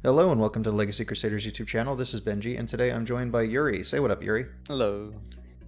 Hello and welcome to the Legacy Crusaders YouTube channel. This is Benji, and today I'm joined by Yuri. Say what up, Yuri. Hello.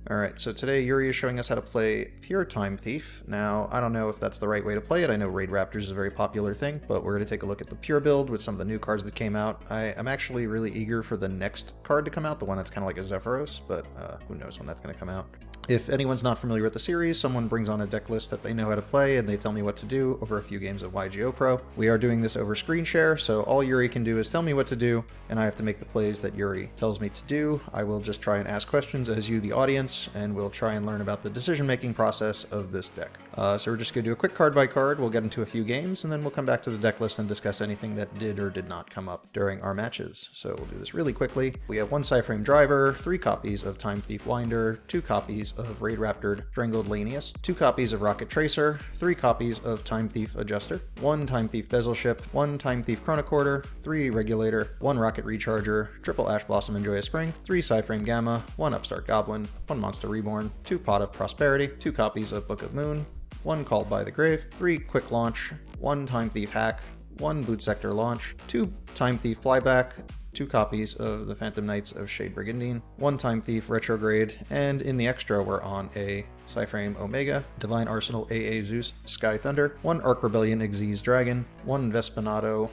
Alright, so today Yuri is showing us how to play Pure Time Thief. Now, I don't know if that's the right way to play it. I know Raid Raptors is a very popular thing, but we're going to take a look at the Pure build with some of the new cards that came out. I'm actually really eager for the next card to come out, the one that's kind of like a Zephyros, but who knows when that's going to come out. If anyone's not familiar with the series, someone brings on a deck list that they know how to play and they tell me what to do over a few games of YGOPRO. We are doing this over screen share, so all Yuri can do is tell me what to do, and I have to make the plays that Yuri tells me to do. I will just try and ask questions as you, the audience, and we'll try and learn about the decision-making process of this deck. So we're just going to do a quick card by card, we'll get into a few games, and then we'll come back to the deck list and discuss anything that did or did not come up during our matches. So we'll do this really quickly. We have one Cyframe Driver, 3 copies of Time Thief Winder, 2 copies of Raid Raptor Strangled Lanius, 2 copies of Rocket Tracer, 3 copies of Time Thief Adjuster, 1 Time Thief Bezel Ship, 1 Time Thief Chronocorder, 3 Regulator, 1 Rocket Recharger, triple Ash Blossom and Joyous Spring, 3 Cyframe Gamma, 1 Upstart Goblin, 1 Monster Reborn, 2 Pot of Prosperity, 2 copies of Book of Moon, 1 Called by the Grave, 3 Quick Launch, 1 Time Thief Hack, 1 Boot Sector Launch, 2 Time Thief Flyback, 2 copies of the Phantom Knights of Shade Brigandine, 1 Time Thief Retrograde, and in the extra we're on a Cyframe Omega, Divine Arsenal AA Zeus Sky Thunder, 1 Arc Rebellion XYZ Dragon, 1 Vespinato,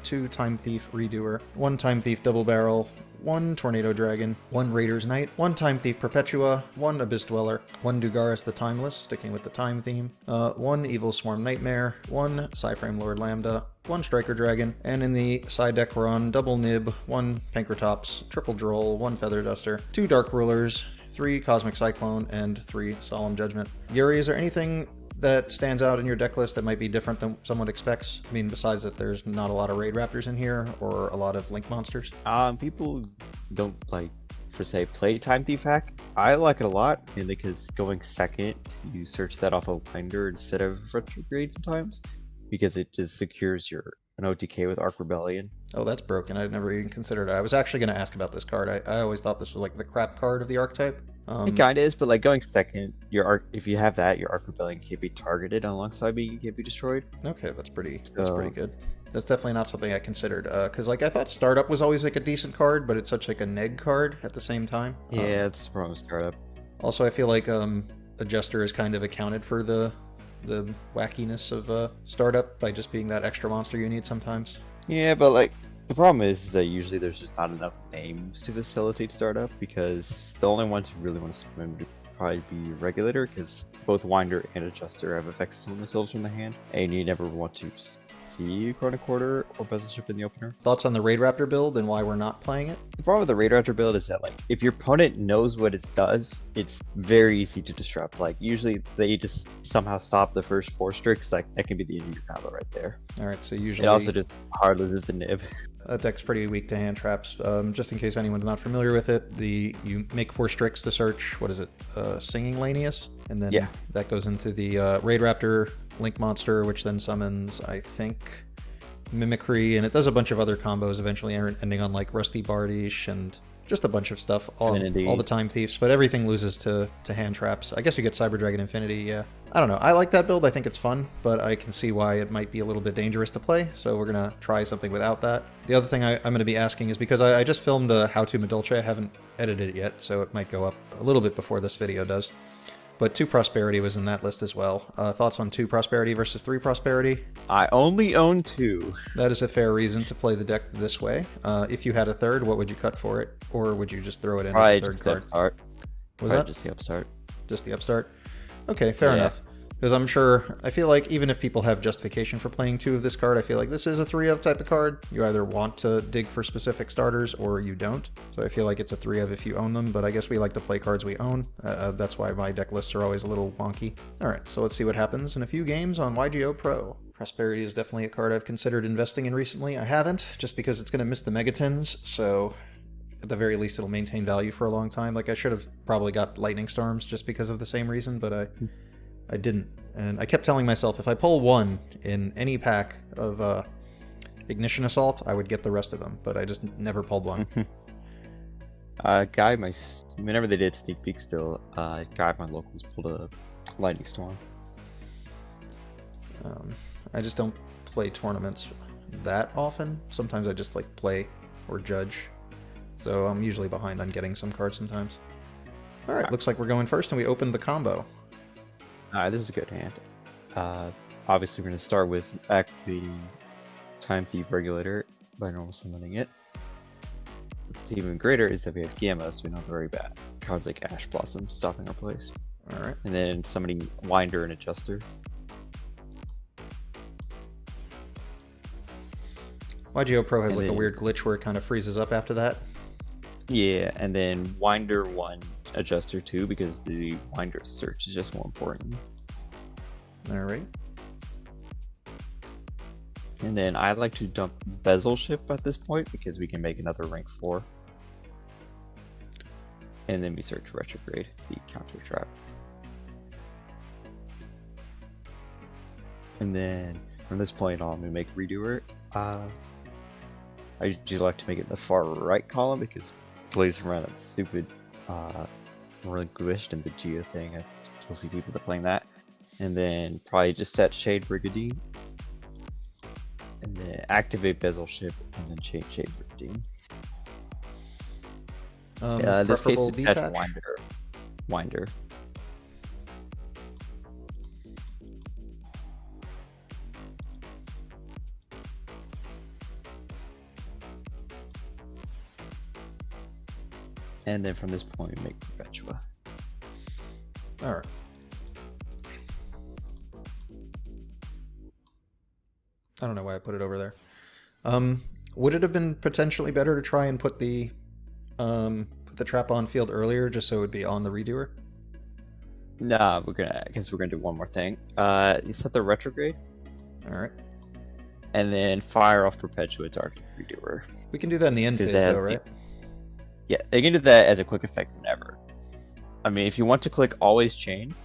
2 Time Thief Redoer, 1 Time Thief Double Barrel, 1 Tornado Dragon, 1 Raider's Knight, 1 Time Thief Perpetua, 1 Abyss Dweller, 1 Dugaris the Timeless, sticking with the time theme, 1 Evil Swarm Nightmare, 1 Cyframe Lord Lambda, 1 Striker Dragon, and in the side deck we're on Double Nib, 1 Pankratops, Triple Droll, 1 Feather Duster, 2 Dark Rulers, 3 Cosmic Cyclone, and 3 Solemn Judgment. Yuri, is there anything that stands out in your deck list that might be different than someone expects? I mean, besides that there's not a lot of Raid Raptors in here or a lot of Link monsters. People don't like, per se, play Time Thief Hack. I like it a lot, mainly because going second, you search that off a Winder instead of Retrograde sometimes, because it just secures your an OTK with Arc Rebellion. Oh, that's broken. I'd never even considered it. I was actually going to ask about this card. I always thought this was like the crap card of the archetype. It kind of is, but like going second, your Arc, if you have that, your Arc Rebellion can't be targeted alongside being can't be destroyed. Okay, that's pretty good. That's definitely not something I considered, because like I thought Startup was always like a decent card, but it's such like a neg card at the same time. Yeah, it's the problem with Startup. Also, I feel like Adjuster is kind of accounted for the wackiness of Startup by just being that extra monster you need sometimes. Yeah, but like the problem is that usually there's just not enough names to facilitate Startup, because the only ones who really want to swim would probably be Regulator, because both Winder and Adjuster have effects on themselves from the hand, and you never want to see Chronocorder or Bezel Ship in the opener. Thoughts on the Raid Raptor build and why we're not playing it? The problem with the Raid Raptor build is that, like, if your opponent knows what it does, it's very easy to disrupt. Like, usually they just somehow stop the first 4 Strix, like, that can be the end of your combo right there. Alright, so usually it also just hard loses the nib. That deck's pretty weak to hand traps. Just in case anyone's not familiar with it, you make 4 Strix to search, what is it, Singing Lanius? And then that goes into the Raid Raptor Link monster, which then summons, I think, Mimicry, and it does a bunch of other combos, eventually ending on like Rusty Bardish and just a bunch of stuff, all the Time Thieves, but everything loses to hand traps. I guess you get Cyber Dragon Infinity, yeah. I don't know, I like that build, I think it's fun, but I can see why it might be a little bit dangerous to play, so we're gonna try something without that. The other thing I'm gonna be asking is, because I just filmed a How to Madolce, I haven't edited it yet, so it might go up a little bit before this video does. But 2 Prosperity was in that list as well. Thoughts on 2 Prosperity versus 3 Prosperity? I only own 2. That is a fair reason to play the deck this way. If you had a third, what would you cut for it? Or would you just throw it in as a third card? Was that just the Upstart? Just the Upstart? Okay, fair enough. Because I'm sure, I feel like even if people have justification for playing 2 of this card, I feel like this is a 3-of type of card. You either want to dig for specific starters or you don't. So I feel like it's a 3-of if you own them, but I guess we like to play cards we own. That's why my deck lists are always a little wonky. Alright, so let's see what happens in a few games on YGOPRO. Prosperity is definitely a card I've considered investing in recently. I haven't, just because it's going to miss the Megatins, so at the very least it'll maintain value for a long time. Like, I should have probably got Lightning Storms just because of the same reason, but I didn't, and I kept telling myself if I pull 1 in any pack of Ignition Assault, I would get the rest of them, but I just never pulled 1. Whenever they did Sneak Peek still, a guy at my locals pulled a Lightning Storm. I just don't play tournaments that often. Sometimes I just like play or judge. So I'm usually behind on getting some cards sometimes. Alright, looks like we're going first and we opened the combo. Alright, this is a good hand. Obviously we're going to start with activating Time Thief Regulator by normal summoning it. What's even greater is that we have Gamma, so we don't have to worry about cards like Ash Blossom stopping our place. Alright. And then summoning Winder and Adjuster. YGOPRO has like a weird glitch where it kind of freezes up after that. Yeah, and then Winder 1, Adjuster 2, because the Winder search is just more important. Alright. And then I'd like to dump Bezel Ship at this point, because we can make another rank 4. And then we search Retrograde, the counter trap. And then from this point on, we make Redoer. I usually like to make it in the far right column because it plays around that stupid relinquished and the Geo thing. I still see people that are playing that. And then probably just set Shade Brigandine. And then activate Bezel Ship and then change Shade Brigandine. This case is attach Winder. And then from this point, we make Perpetua. Alright. I don't know why I put it over there. Would it have been potentially better to try and put the trap on field earlier, just so it would be on the Redoer? Nah, I guess we're gonna do one more thing. You set the Retrograde. Alright. And then fire off Perpetua to Arctic Redoer. We can do that in the end phase though, right? Yeah, they can do that as a quick effect whenever. I mean, if you want to click Always Chain.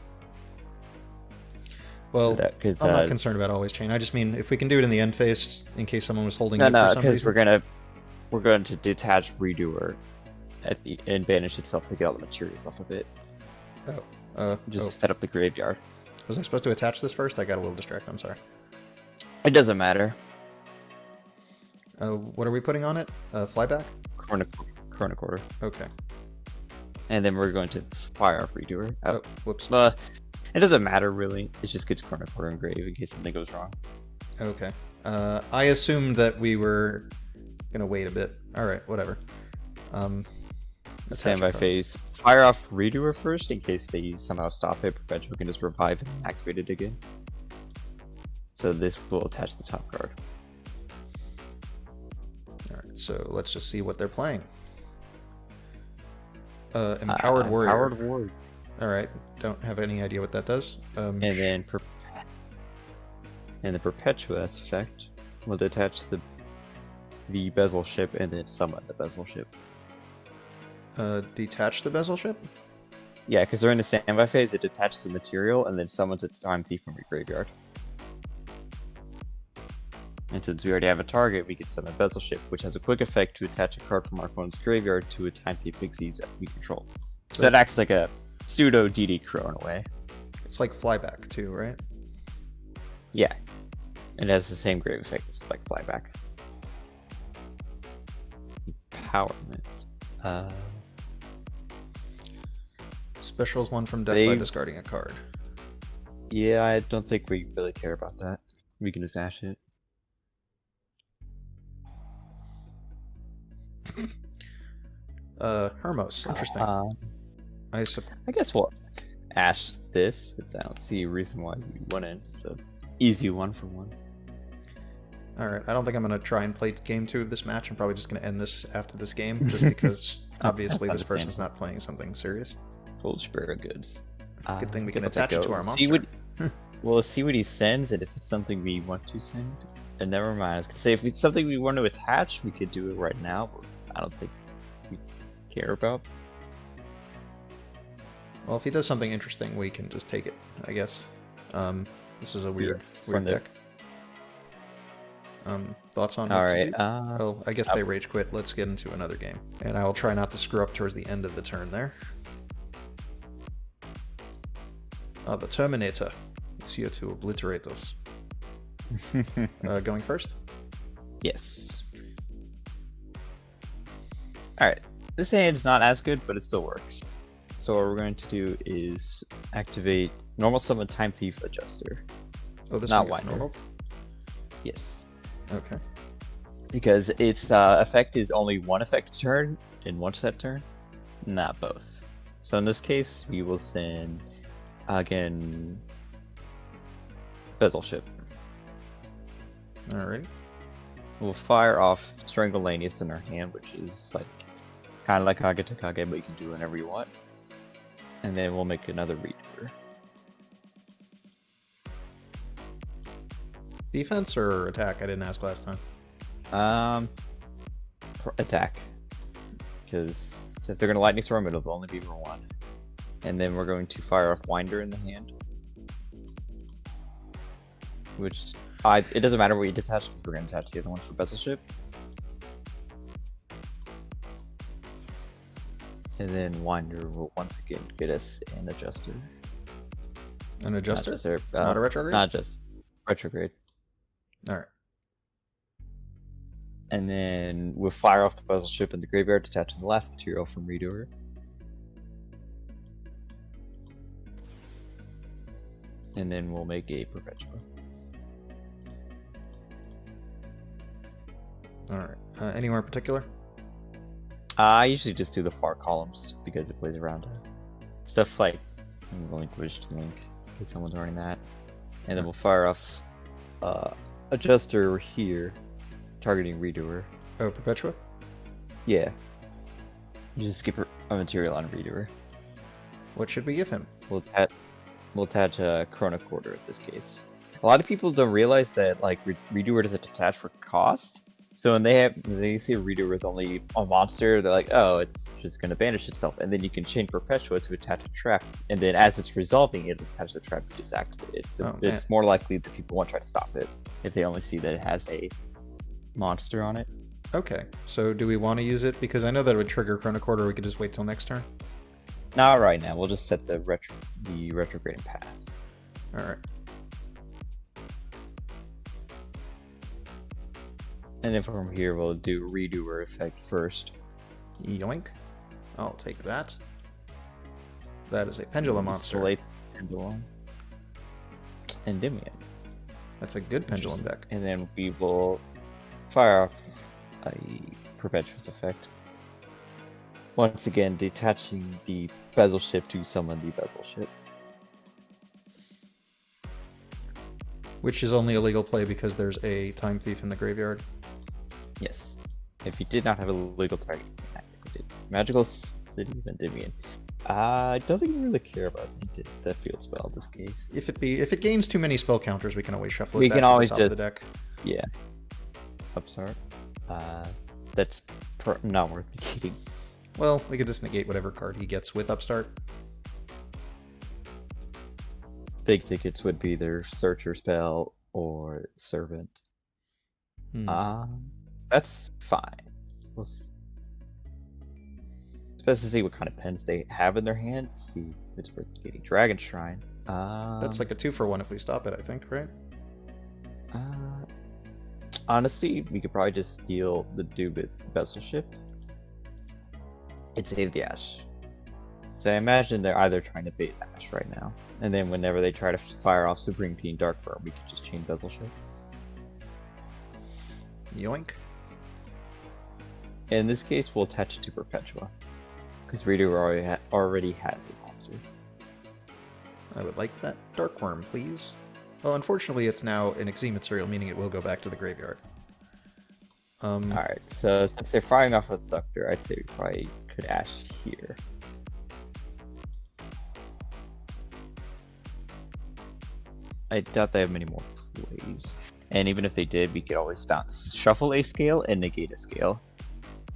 Well, I'm not concerned about Always Chain. I just mean if we can do it in the end phase, in case someone was holding it for some reason. No, because we're going to detach Redoer and banish itself to get all the materials off of it. Just set up the graveyard. Was I supposed to attach this first? I got a little distracted. I'm sorry. It doesn't matter. What are we putting on it? Flyback? Chronocorder. Okay. And then we're going to fire off Redoer. Oh, whoops. It doesn't matter really. It just gets Chronocorder engraved in case something goes wrong. Okay. I assumed that we were gonna wait a bit. Alright, whatever. Standby phase. Fire off Redoer first in case they somehow stop it. Perpetua can just revive and activate it again. So this will attach the top card. Alright, so let's just see what they're playing. Empowered Warrior. Empowered Warrior. Alright, don't have any idea what that does. And then the Perpetua's effect will detach the Bezel Ship and then summon the Bezel Ship. Detach the Bezel Ship? Yeah, because during the standby phase, it detaches the material and then summons a Time Thief from your graveyard. And since we already have a target, we can summon Bezel Ship, which has a quick effect to attach a card from our opponent's graveyard to a Time Thief Pixies that we control. So that acts like a pseudo DD Crow in a way. It's like Flyback too, right? Yeah. It has the same grave effect as like Flyback. Empowerment. Specials one from death by discarding a card. Yeah, I don't think we really care about that. We can just ash it. Hermos, interesting. I guess we'll ash this. I don't see a reason why we wouldn't. It's an easy one for one. Alright, I don't think I'm going to try and play game 2 of this match. I'm probably just going to end this after this game, just because obviously this person's not playing something serious. Full spare of goods. Good thing we can attach it to our monster. We'll see what he sends, and if it's something we want to send, and never mind. I was going to say, if it's something we want to attach, we could do it right now, but I don't think we care about. Well, if he does something interesting, we can just take it, I guess. This is a weird deck. Thoughts on Alright, well, I guess they rage quit. Let's get into another game. And I will try not to screw up towards the end of the turn there. Oh, the Terminator is here to obliterate us. Going first? Yes. Alright, this hand's not as good, but it still works. So what we're going to do is activate normal summon Time Thief Adjuster. Oh, this Not one gets Winder. normal? Yes. Okay. Because its effect is only one effect turn in one set turn, not both. So in this case, we will send, again, Bezel Ship. Alrighty. We'll fire off Strangleanius in our hand, which is like kind of like Kage to Kage, but you can do whenever you want. And then we'll make another Redoer. Defense or attack? I didn't ask last time. Attack. Because if they're going to Lightning Storm, it'll only be for one. And then we're going to fire off Winder in the hand. Which, it doesn't matter what you detach, because we're going to attach the other one for Bezel Ship. And then Winder will once again get us an Adjuster. An adjuster? Not, adjuster, Not a retrograde? Not just retrograde. Alright. And then we'll fire off the Bezel Ship in the graveyard, detaching the last material from Redoer. And then we'll make a Perpetua. Alright. Anywhere in particular? I usually just do the far columns because it plays around stuff like Relinquished Link, because someone's running that. And then we'll fire off Adjuster here, targeting Redoer. Oh, Perpetua? Yeah. You just skip a material on Redoer. What should we give him? We'll attach a Chrono Quarter in this case. A lot of people don't realize that like Redoer doesn't detach for cost. So when they see a Redoer with only a monster, they're like, oh, it's just going to banish itself. And then you can chain Perpetua to attach a trap. And then as it's resolving, it'll attach the trap you just activated. So it's more likely that people won't try to stop it if they only see that it has a monster on it. Okay, so do we want to use it? Because I know that it would trigger Chrono Quarter, we could just wait till next turn. Not right now, we'll just set the retrograding pass. Alright. And then from here, we'll do Redoer effect first. Yoink. I'll take that. That is a Pendulum monster. Slate Pendulum. Endymion. That's a good Pendulum deck. And then we will fire off a Perpetuous effect. Once again, detaching the Bezel Ship to summon the Bezel Ship. Which is only a legal play because there's a Time Thief in the graveyard. Yes. If you did not have a legal target, you can activate it. Magical City of Endymion. I don't think we really care about the field spell in this case. If it gains too many spell counters, we can always shuffle it We back can to always the top of just- the deck. Yeah. Upstart. That's not worth negating. Well, we could just negate whatever card he gets with Upstart. Big tickets would be their Searcher spell or Servant. That's fine. It's best to see what kind of pens they have in their hand to see if it's worth getting. Dragon Shrine. That's like a 2-for-1 if we stop it, I think, right? Honestly, we could probably just steal the dude with Bezel Ship and save the Ash. So I imagine they're either trying to bait Ash right now, and then whenever they try to fire off Supreme Keen Darkburn, we could just chain Bezel Ship. Yoink. In this case, we'll attach it to Perpetua, because Reader already has a monster. I would like that Darkworm, please. Well, unfortunately, it's now an Exeme material, meaning it will go back to the graveyard. Alright, so since they're firing off a Abductor, I'd say we probably could Ash here. I doubt they have many more plays. And even if they did, we could always shuffle a scale and negate a scale.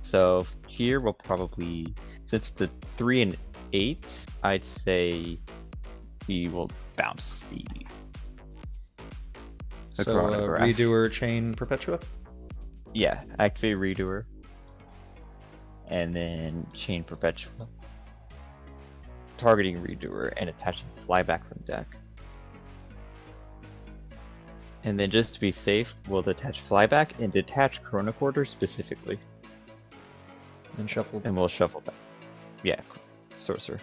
So here we'll probably, since the 3 and 8, I'd say we will bounce the So, chronograph. Redoer, chain Perpetua? Yeah, activate Redoer. And then chain Perpetua. Targeting Redoer and attaching Flyback from deck. And then just to be safe, we'll detach Flyback and detach Chrono Quarter specifically. And shuffle. And we'll shuffle back. Yeah, Sorcerer.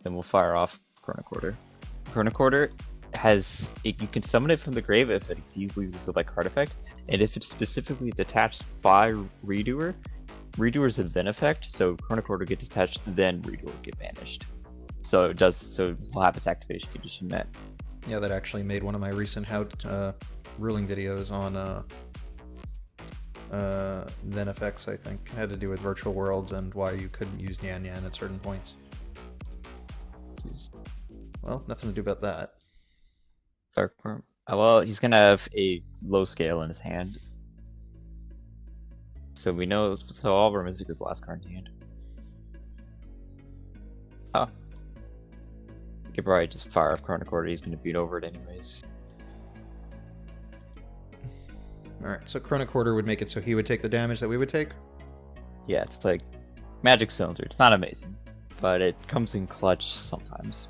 Then we'll fire off Chrono Quarter. Chrono Quarter has, you can summon it from the grave if it exceeds leaves the field by card effect, and if it's specifically detached by Redoer, Redoer is a then effect, so Chrono Quarter gets detached, then Redoer will get banished. So it does, so we'll have its activation condition met. Yeah, that actually made one of my recent how ruling videos on then effects, I think. It had to do with virtual worlds and why you couldn't use Nyan Nyan at certain points. Well, nothing to do about that. Dark Perm. Well, he's gonna have a low scale in his hand. So we know, so all of our music is the last card in hand. Oh. You could probably just fire off Chrono Quarter, he's gonna beat over it anyways. Alright, so Chrono Quarter would make it so he would take the damage that we would take? Yeah, it's like Magic Cylinder. It's not amazing, but it comes in clutch sometimes.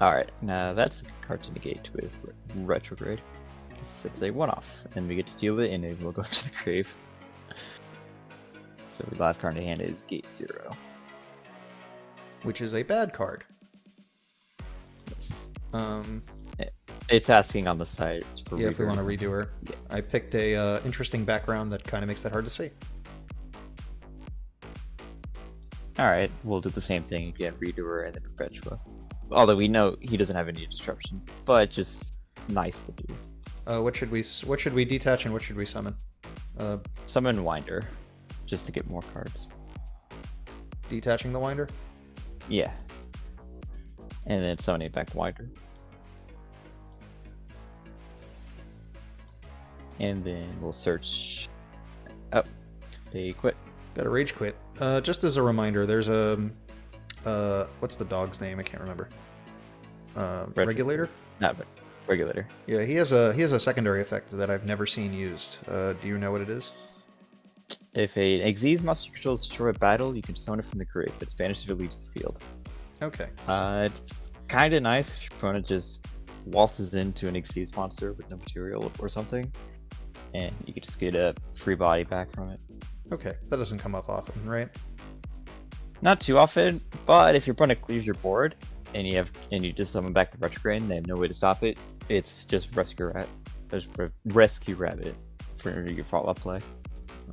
Alright, now that's a card to negate with Retrograde. It's a one-off, and we get to steal it, and it will go to the grave. So the last card in hand is Gate 0. Which is a bad card. Yes. It's asking on the site for yeah, if we want to redo her. Yeah. I picked a interesting background that kind of makes that hard to see. Alright, we'll do the same thing again, Redoer and then Perpetua. Although we know he doesn't have any disruption, but just nice to do. What should we detach and what should we summon? Summon Winder, just to get more cards. Detaching the Winder? Yeah. And then summoning back Winder. And then we'll search. Oh, they quit. Got a rage quit. Just as a reminder, there's a what's the dog's name? I can't remember. Regulator? Not Regulator. Yeah, he has a secondary effect that I've never seen used. Do you know what it is? If a Xyz monster controls destroy a battle, you can summon it from the grave. It's banished if it leaves the field. Okay. It's kind of nice if your opponent just waltzes into an Xyz monster with no material or something, and you can just get a free body back from it. Okay, that doesn't come up often, right? Not too often, but if your opponent clears your board and you just summon back the Retrograde and they have no way to stop it, it's just Rescue Rabbit for your follow-up play.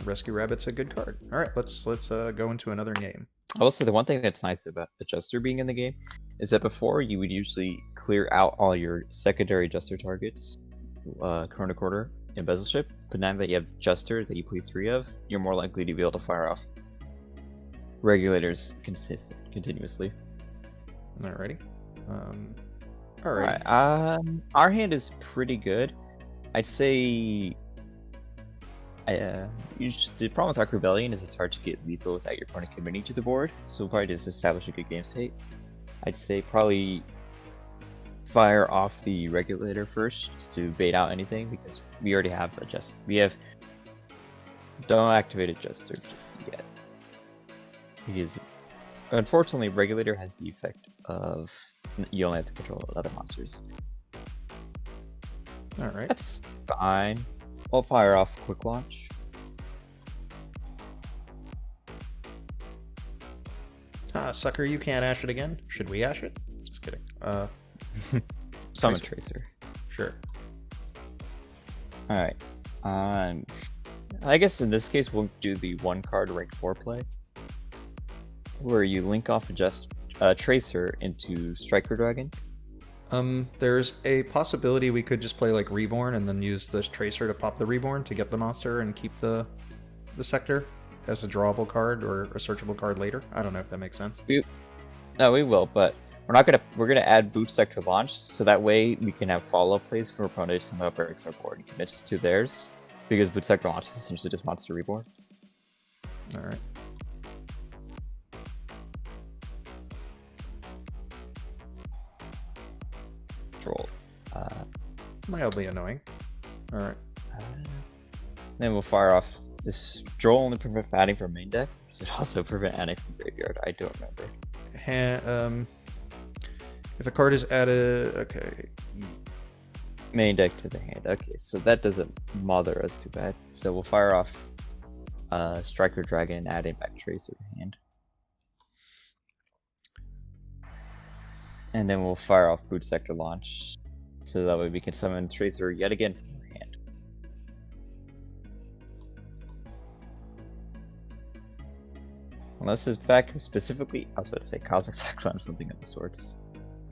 Rescue Rabbit's a good card. All right, let's go into another game. Also, the one thing that's nice about Adjuster being in the game is that before you would usually clear out all your secondary Adjuster targets, Chrono Quarter, and Bezelship, but now that you have Adjuster that you play 3 of, you're more likely to be able to fire off Regulators continuously. Alrighty. Alright. Our hand is pretty good. I'd say. The problem with Arc Rebellion is it's hard to get lethal without your opponent committing to the board, so we'll probably just establish a good game state. I'd say probably fire off the Regulator first just to bait out anything, because we already have Adjuster. Don't activate Adjuster just yet. Because unfortunately, Regulator has the effect of you only have to control other monsters. Alright. That's fine. I'll fire off Quick Launch. Ah, sucker, you can't ash it again? Should we ash it? Just kidding. Summon Tracer. Sure. Alright. I guess in this case we'll do the 1-card rank 4 play, where you link off Tracer into Striker Dragon. There's a possibility we could just play like Reborn and then use this Tracer to pop the Reborn to get the monster and keep the sector as a drawable card or a searchable card later. I don't know if that makes sense. No, we will, but we're gonna add Boot Sector Launch, so that way we can have follow-up plays for opponents who breaks our board and commits to theirs, because Boot Sector Launch is essentially just Monster Reborn. Alright. Troll. Mildly annoying. Alright. Then we'll fire off Does Droll only prevent adding from main deck? Does it also prevent adding from graveyard? I don't remember. If a card is added, okay. Main deck to the hand. Okay, so that doesn't bother us too bad. So we'll fire off Striker Dragon, adding back Tracer to hand. And then we'll fire off Boot Sector Launch. So that way we can summon Tracer yet again from our hand. Unless it's back specifically, I was about to say Cosmic Cyclone or something of the sorts.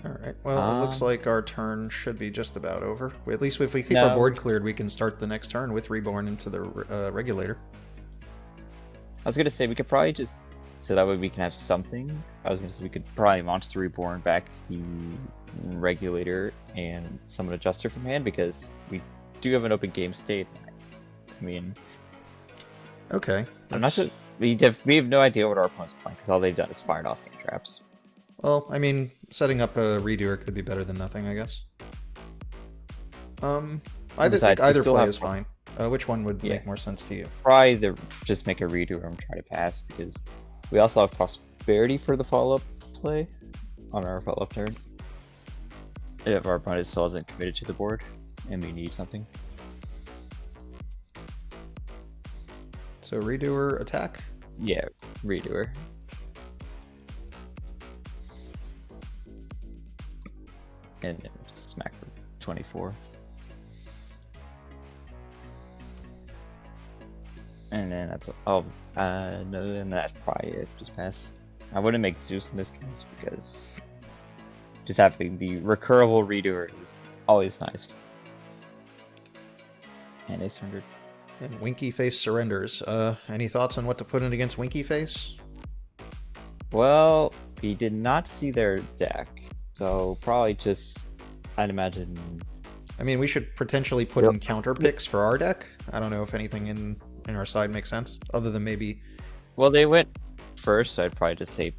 Alright, well, it looks like our turn should be just about over. At least if we keep our board cleared, we can start the next turn with Reborn into the Regulator. I was going to say, we could probably just, so that way we can have something. I was going to say, we could probably Monster Reborn back the Regulator and summon Adjuster from hand, because we do have an open game state. I mean... Okay. I'm not sure. We have no idea what our opponent's playing, because all they've done is fired off hand traps. Well, I mean, setting up a Redoer could be better than nothing, I guess. Either play is fine. Which one would make more sense to you? Probably just make a Redoer and try to pass, because we also have Prosperity for the follow-up play on our follow-up turn. If our opponent still isn't committed to the board, and we need something. So Redoer attack? Yeah, Redoer. And then smack for 24. And then that's no, then that's probably it. Just pass. I wouldn't make Zeus in this case because just having the recurable Redoer is always nice. And Ace 100. And Winky Face surrenders. Any thoughts on what to put in against Winky Face? Well, we did not see their deck. So probably just, I'd imagine. I mean, we should potentially put in counter picks for our deck. I don't know if anything in our side makes sense, other than maybe. Well, they went first, so I'd probably just say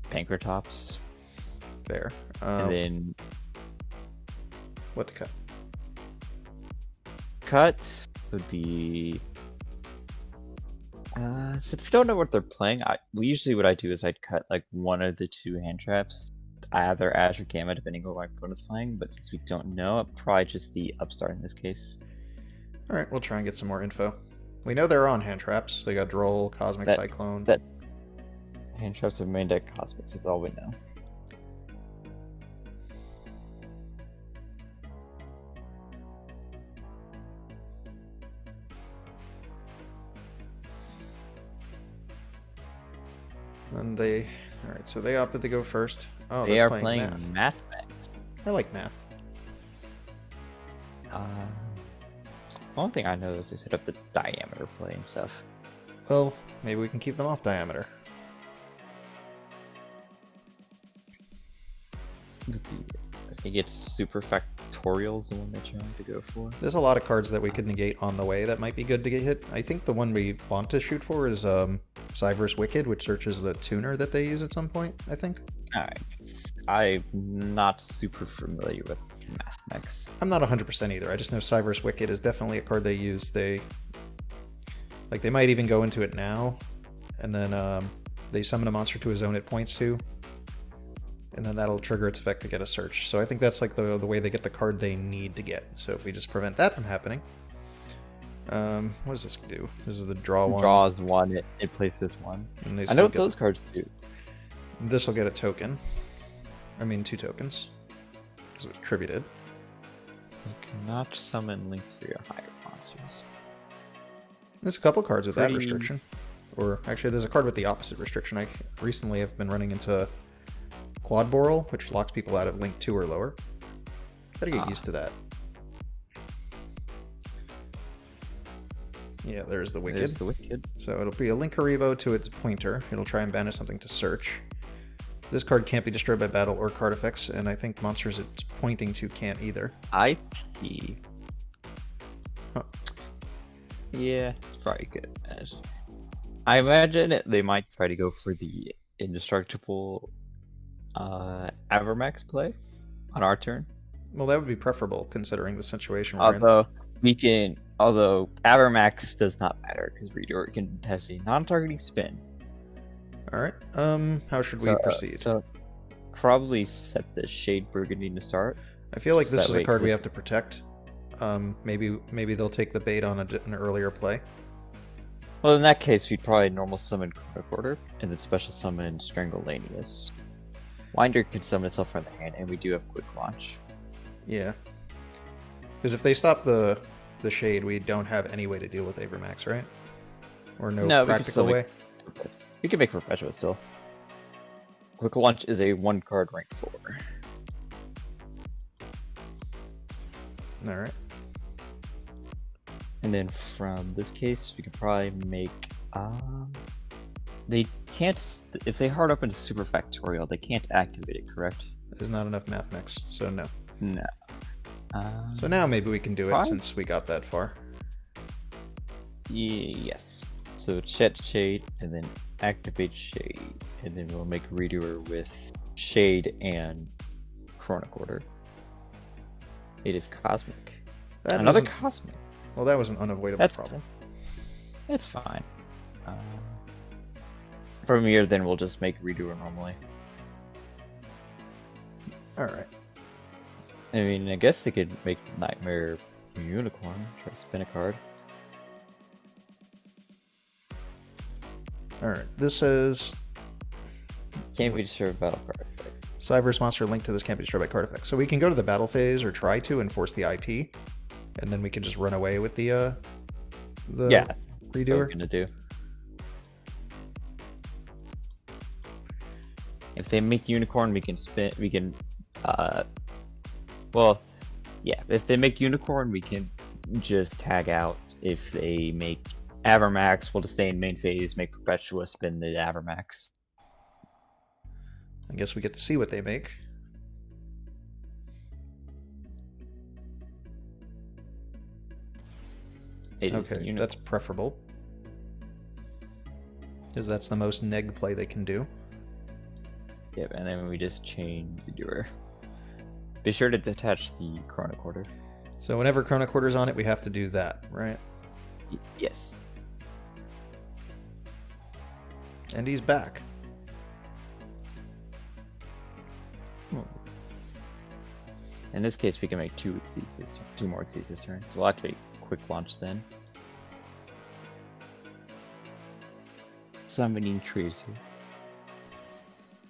Banker Tops. Fair. And then what to cut? Cut would be. Since we don't know what they're playing, usually what I do is I'd cut like one of the two hand traps. Either Ash or Gamma, depending on what my opponent's playing, but since we don't know, probably just the Upstart in this case. Alright, we'll try and get some more info. We know they're on hand traps. They got Droll, Cosmic Cyclone. That hand traps are main deck Cosmics, that's all we know. And they... Alright, so they opted to go first. Oh, they are playing Math Max. I like math. One thing I know is they set up the diameter play and stuff. Well, maybe we can keep them off diameter. I think it's Super Factorial's the one they're trying to go for. There's a lot of cards that we could negate on the way that might be good to get hit. I think the one we want to shoot for is Cyverse Wicked, which searches the tuner that they use at some point, I think. Alright. I'm not super familiar with Math Mechs. I'm not 100% either. I just know Cyverse Wicked is definitely a card they use. They might even go into it now, and then they summon a monster to a zone it points to, and then that'll trigger its effect to get a search. So I think that's like the way they get the card they need to get. So if we just prevent that from happening, what does this do? This is the draw one. Draws one, it places one. I know what those cards do. This will get a token. I mean, 2 tokens. Because it was tributed. You cannot summon Link 3 or higher monsters. There's a couple cards with that restriction. Or actually, there's a card with the opposite restriction. I recently have been running into Quad Boral, which locks people out of Link 2 or lower. Gotta get used to that. Yeah, there's the Wicked. There's the Wicked. So it'll be a Link Haribo to its pointer. It'll try and banish something to search. This card can't be destroyed by battle or card effects, and I think monsters it's pointing to can't either. IP. Huh. Yeah, it's probably good. I imagine they might try to go for the indestructible Avermax play on our turn. Well, that would be preferable considering the situation we're in. Although we can Although Avermax does not matter because Redoer has a non-targeting spin. Alright, how should we proceed? So probably set the Shade Burgundy to start. I feel like this is a way, card we have to protect. Maybe they'll take the bait on an earlier play. Well, in that case, we'd probably normal summon Chronocorder and then special summon Strangulanius. Winder can summon itself from the hand, and we do have Quick Launch. Yeah. Because if they stop the Shade, we don't have any way to deal with Avermax, right? Or no practical way? We can make Perpetua still. Quick Launch is a 1-card rank 4. Alright. And then from this case, we could probably make... They can't... If they hard open to Super Factorial, they can't activate it, correct? There's not enough math mix, so no. No. So now maybe we can do it since we got that far. Yes. So chat Shade, and then activate Shade. And then we'll make Redoer with Shade and Chronocorder. It is Cosmic. Another Cosmic. Well, that was an unavoidable problem. That's fine. From here, then we'll just make Redoer normally. Alright. I mean, I guess they could make Nightmare Unicorn. Try to spin a card. Alright, this is... Can't be destroyed by battle card effect. Cyberse monster linked to this can't be destroyed by card effect. So we can go to the battle phase, or try to, and force the IP. And then we can just run away with the yeah, Redoer. that's what I was gonna do. If they make Unicorn, we can spin. We can, well, yeah. If they make Unicorn, we can just tag out. If they make Avermax, we'll just stay in main phase, make Perpetua, spin the Avermax. I guess we get to see what they make. Okay, that's preferable. Because that's the most neg play they can do. Yep, and then we just chain the doer. Be sure to detach the Chronocorder. So whenever Chronocorder's on it, we have to do that, right? Yes. And he's back. In this case, we can make 2 more Xyz turns. So we'll activate Quick Launch then. Summoning Tracer.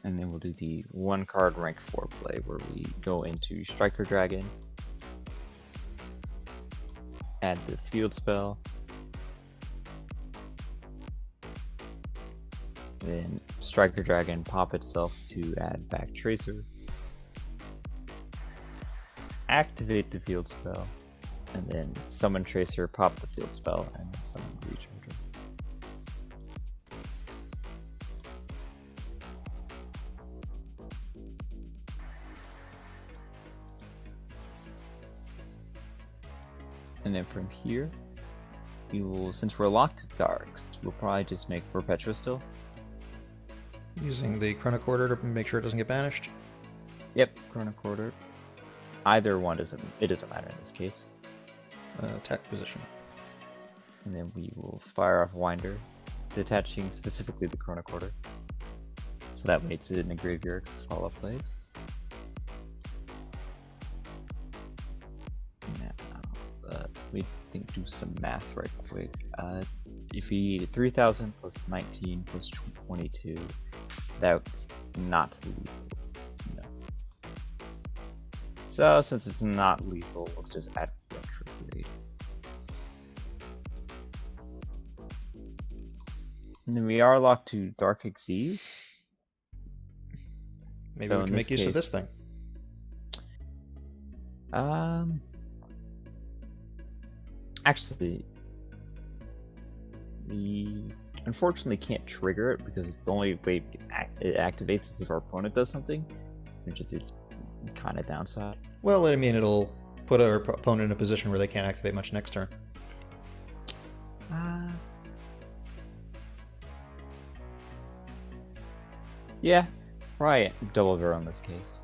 And then we'll do the 1-card rank 4 play where we go into Striker Dragon, add the field spell, then Striker Dragon pop itself to add back Tracer, activate the field spell, and then summon Tracer, pop the field spell, and summon Recharger. And then from here, we will, since we're locked to darks, we'll probably just make Perpetua still. Using the Chronocorder to make sure it doesn't get banished? Yep, Chronocorder. Either one doesn't matter in this case. Attack position. And then we will fire off Winder, detaching specifically the Chronocorder. So that way it's in the graveyard for follow-up plays. We think do some math right quick. If he 3,000 plus 19 plus 22, that's not lethal. No. So since it's not lethal, we'll just add retrograde. And then we are locked to Dark Xyz. Maybe so we can make use of this thing. Actually, we unfortunately can't trigger it because it's the only way it activates is if our opponent does something, which is its kind of downside. Well, I mean, it'll put our opponent in a position where they can't activate much next turn. Yeah, probably double barrel in this case.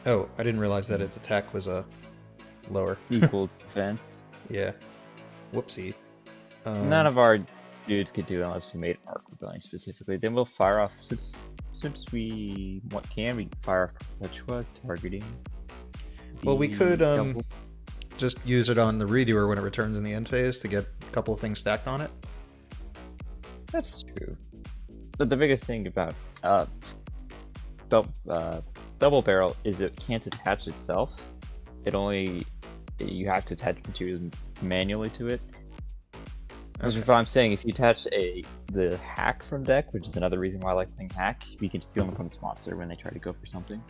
Oh, I didn't realize that its attack was a lower. Equals defense. Yeah. Whoopsie. None of our dudes could do it unless we made Arc Rebellion specifically. Then we'll fire off, since we can fire off Perpetua targeting. Well, we could double. just use it on the Redoer when it returns in the end phase to get a couple of things stacked on it. That's true. But the biggest thing about double barrel is it can't attach itself. You have to attach materials manually to it. Because if I'm saying, if you attach the hack from deck, which is another reason why I like playing hack, we can steal an opponent's monster when they try to go for something.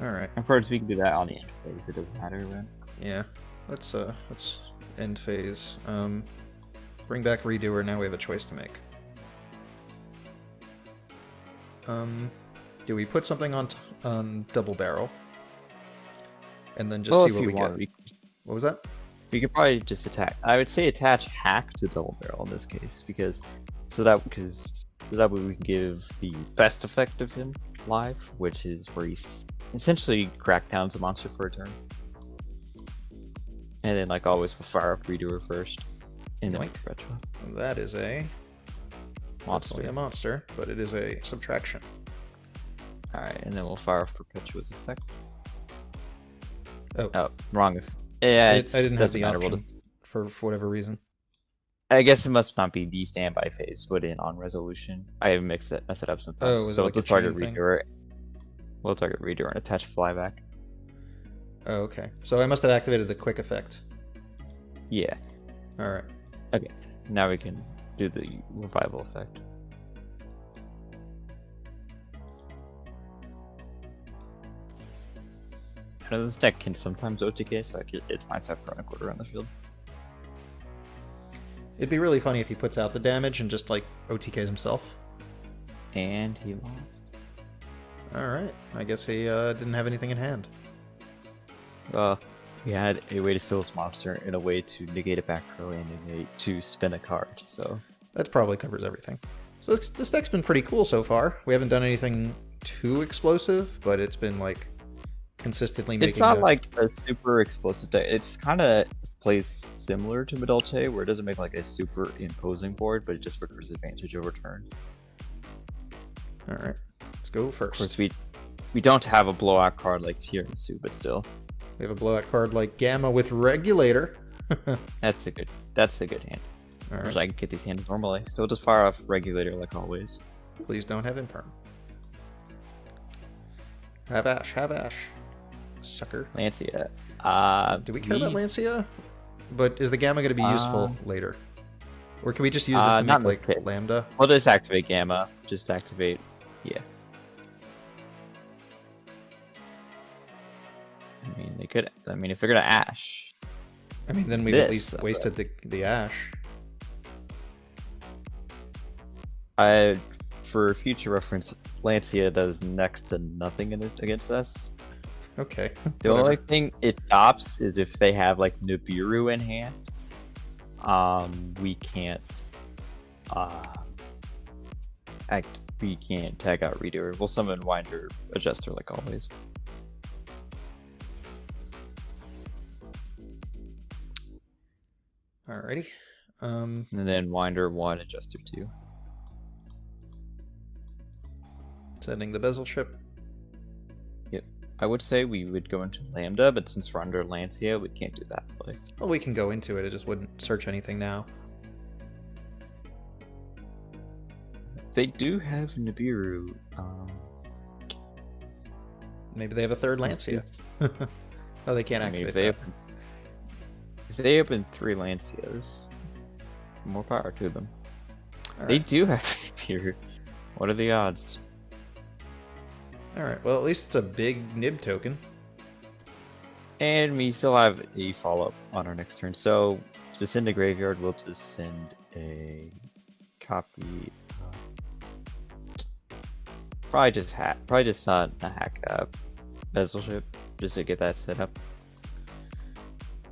Alright. Of course, we can do that on the end phase. It doesn't matter when. Yeah. Let's end phase. Bring back Redoer. Now we have a choice to make. Do we put something on double barrel? And then just see what we get. What was that? We could probably just attack. I would say attach hack to double barrel in this case, because that way we can give the best effect of him live, which is where he essentially crack downs a monster for a turn. And then, like always, we'll fire up Redoer first, and then Perpetua. That is a monster. A monster, but it is a subtraction. Alright, and then we'll fire off Perpetua's effect. Oh, wrong. Yeah, I didn't have the option for whatever reason. I guess it must not be the standby phase put in on resolution. I mess it up sometimes. Oh, so like let's target Redoer. We'll target Redoer and attach flyback. Oh, okay. So I must have activated the quick effect. Yeah. Alright. Okay. Now we can do the revival effect. I know this deck can sometimes OTK, so it's nice to have Chronic Order on the field. It'd be really funny if he puts out the damage and just, like, OTKs himself. And he lost. Alright. I guess he didn't have anything in hand. We had a way to steal this monster and a way to negate a back row and a way to spin a card, so... That probably covers everything. So this deck's been pretty cool so far. We haven't done anything too explosive, but it's been, like, consistently making... It's not like a super explosive deck. It's kind of plays similar to Medolce, where it doesn't make, like, a super imposing board, but it just recurs advantage over turns. Alright, let's go first. Of course, we don't have a blowout card like Tiramisu, but still. We have a blowout card like Gamma with Regulator. That's a good hand. All Right. right. I can get these hands normally, so we'll just fire off Regulator like always. Please don't have Imperm. Have Ash, have Ash. Sucker. Lancia. Do we care about Lancia? But is the Gamma going to be useful later? Or can we just use this to make, like, Lambda? We'll just activate Gamma. Just activate... Yeah. I mean, they could... I mean, if they're gonna Ash... I mean, then we've at least wasted the Ash. For future reference, Lancia does next to nothing against us. Okay. The only thing it stops is if they have, like, Nibiru in hand. We can't... we can't tag out Redoer. We'll summon Winder Adjuster like always. Alrighty. And then Winder 1, Adjuster 2. Sending the Bezel ship. Yep. I would say we would go into Lambda, but since we're under Lancia, we can't do that play. Well, we can go into it. It just wouldn't search anything now. They do have Nibiru. Maybe they have a third Lancia. Oh, they can't activate that. If they open 3 Lancias, more power to them. All They right. do have Nibiru. What are the odds? Alright, well, at least it's a big Nib token. And we still have a follow-up on our next turn. So, to send a graveyard, we'll just send a copy. Probably just not a hack bezel ship, just to get that set up.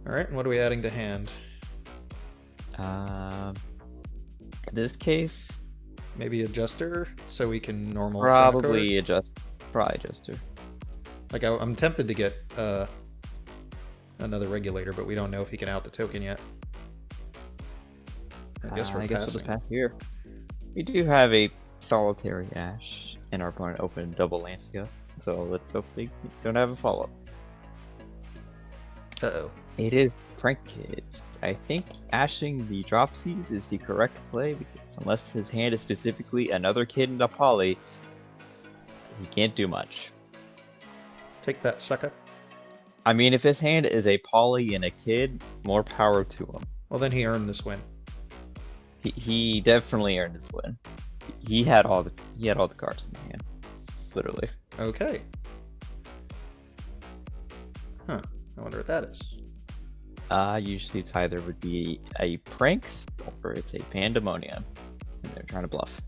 Alright, and what are we adding to hand? In this case, Maybe Adjuster, so we can normal... probably Adjuster. Like, I'm tempted to get another regulator, but we don't know if he can out the token yet. I guess we'll just pass here. We do have a solitary Ash, and our opponent opened double Lancia, so let's hope they don't have a follow-up. Uh-oh. It is Prank Kids. I think ashing the Dropsies is the correct play, because unless his hand is specifically another kid and a poly, he can't do much. Take that, sucker. I mean, if his hand is a poly and a kid, more power to him. Well, then he earned this win. He definitely earned his win. He had all the cards in the hand, literally. Okay. Huh. I wonder what that is. Usually it's either would be a pranks or it's a pandemonium, and they're trying to bluff.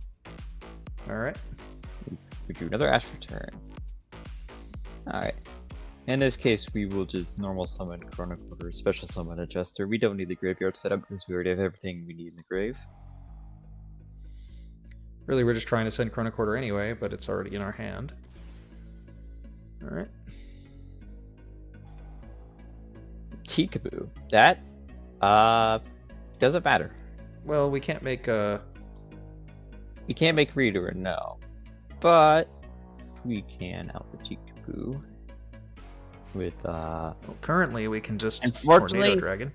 All right. We drew another Ash return. All right. In this case, we will just normal summon Chrono Quarter, special summon Adjuster. We don't need the graveyard setup because we already have everything we need in the grave. Really, we're just trying to send Chrono Quarter anyway, but it's already in our hand. All right. Teekaboo. That doesn't matter. Well, we can't make We can't make Redoer, no. But we can out the Teekaboo with well, currently we can just unfortunately Tornado Dragon.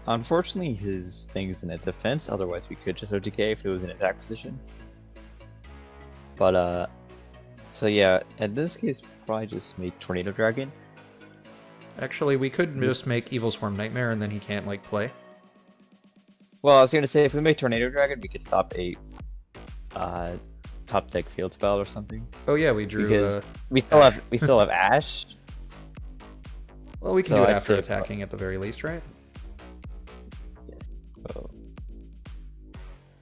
Unfortunately his thing's in a defense, otherwise we could just OTK if it was in attack position. But so yeah, in this case probably just make Tornado Dragon. Actually, we could just make Evil Swarm Nightmare and then he can't like play. Well, I was gonna say if we make Tornado Dragon we could stop a top deck field spell or something. Oh yeah, we drew because we still have Ash. Well, we can do it after attacking at the very least, right? Yes. So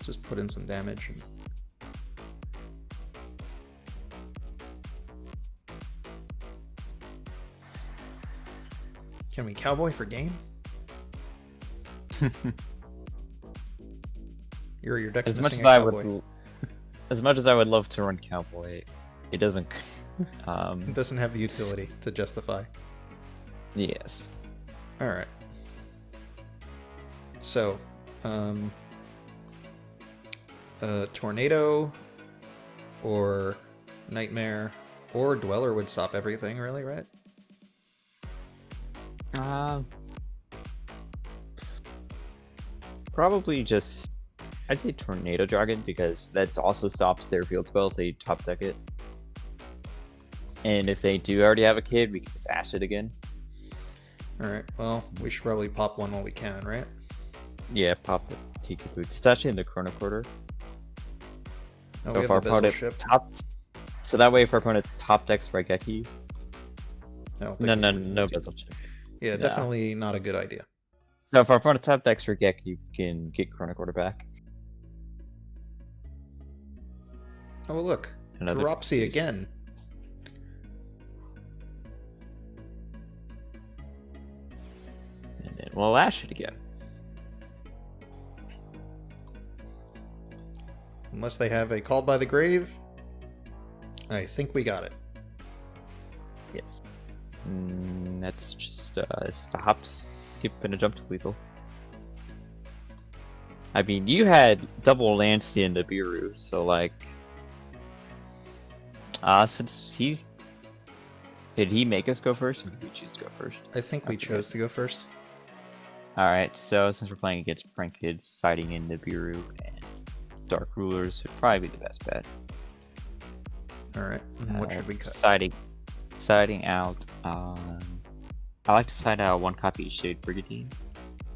just put in some damage. And... Can we Cowboy for game? Your deck is missing a Cowboy. As much as I would love to run Cowboy, it doesn't. It doesn't have the utility to justify. Yes. All right. So, Tornado or Nightmare or Dweller would stop everything, really, right? Probably just. I'd say Tornado Dragon because that also stops their field spell if they top deck it. And if they do already have a kid, we can just Ash it again. Alright, well, we should probably pop one while we can, right? Yeah, pop the Teekaboo. It's actually in the Chrono Quarter. Oh, so if our opponent so that way if our opponent top decks Raigeki. No bezel chip. Yeah, definitely not a good idea. So if our opponent top decks Raigeki, you can get Chrono Quarter back. Oh look, Dropsy again. And then we'll Ash it again. Unless they have a Called by the Grave, I think we got it. Yes. That's just it's a hop, skip, and a jump to lethal. I mean, you had double Lancia and Nibiru, so like... since he's... Did he make us go first, or did we choose to go first? I think we chose to go first. Alright, so since we're playing against Prank Kids, siding in Nibiru and Dark Rulers would probably be the best bet. Alright, what should we cut? Siding out, I like to side out one copy Shade Brigandine,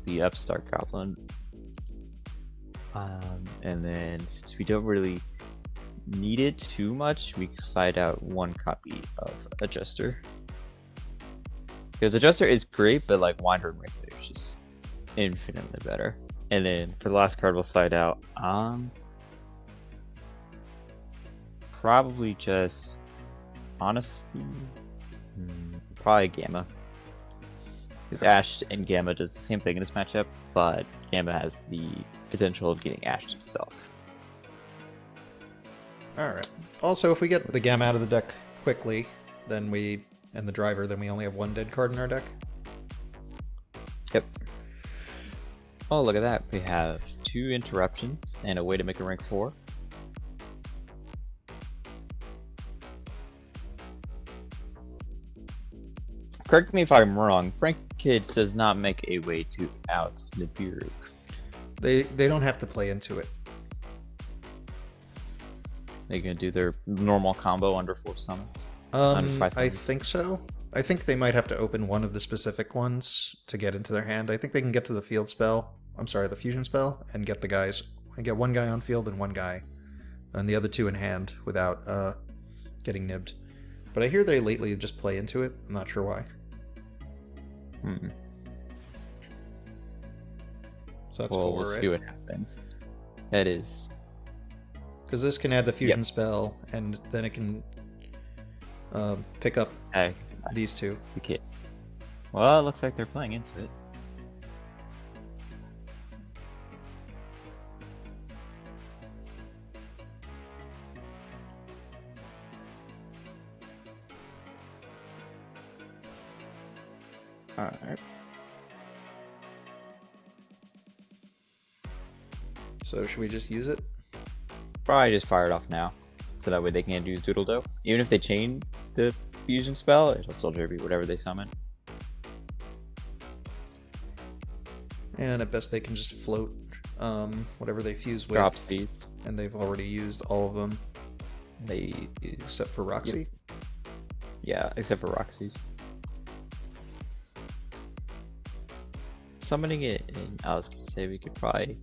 the Upstart Goblin. And then since we don't really need it too much, we can side out one copy of Adjuster. Because Adjuster is great, but like Winder and Regular is just infinitely better. And then for the last card, we'll side out probably just honestly probably Gamma. Because Ash and Gamma does the same thing in this matchup, but Gamma has the potential of getting Ashed itself. Alright. Also, if we get the Gamma out of the deck quickly, then we and the driver, then we only have one dead card in our deck. Yep. Oh, look at that. We have 2 interruptions and a way to make a rank 4. Correct me if I'm wrong, Frank Kids does not make a way to out Nibiru. They don't have to play into it. They can do their normal combo under 4 summons. I think so. I think they might have to open one of the specific ones to get into their hand. I think they can get to the field spell. I'm sorry, the fusion spell, and get the guys. And get one guy on field and one guy, and the other 2 in hand without getting nibbed. But I hear they lately just play into it. I'm not sure why. So that's 4, we'll right? see what happens. That is. Because this can add the fusion spell, and then it can pick up these 2. The kids. Well, it looks like they're playing into it. Alright. So should we just use it? Probably just fire it off now. So that way they can't use Doodle Doe. Even if they chain the fusion spell, it'll still tribute whatever they summon. And at best they can just float whatever they fuse with. Drops these. And they've already used all of them. They use... Except for Roxy? Yep. Yeah, except for Roxy's. Summoning it, and I was gonna say we could probably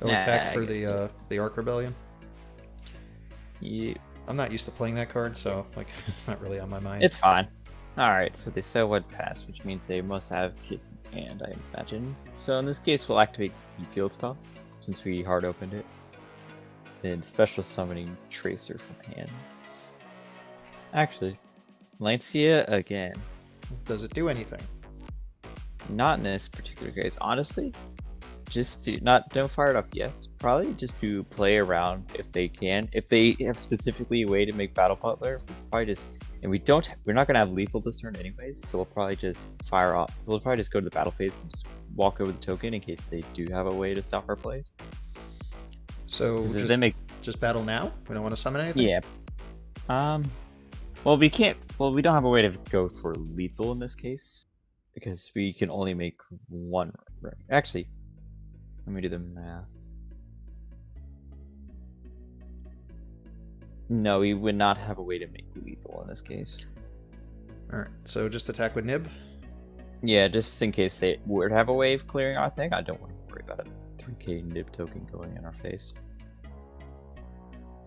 attack for the Arc Rebellion. Yeah, I'm not used to playing that card, so like it's not really on my mind. it's fine. All right, so they sell what pass, which means they must have kids in hand, I imagine. So in this case, we'll activate the field spell since we hard opened it. Then special summoning Tracer from hand. Actually, Lancia again. Does it do anything? Not in this particular case, honestly. Just don't fire it off yet. Probably just to play around if they can. If they have specifically a way to make Battle Butler, we probably just we're not gonna have lethal this turn anyways, so we'll probably just fire off. We'll probably just go to the battle phase and just walk over the token in case they do have a way to stop our plays. So just battle now? We don't want to summon anything? Yeah. Well, we can't. Well, we don't have a way to go for lethal in this case. Because we can only make 1. Actually, let me do the math. No, we would not have a way to make lethal in this case. Alright, so just attack with Nib? Yeah, just in case they would have a way of clearing our thing. I don't want to worry about a 3k Nib token going in our face.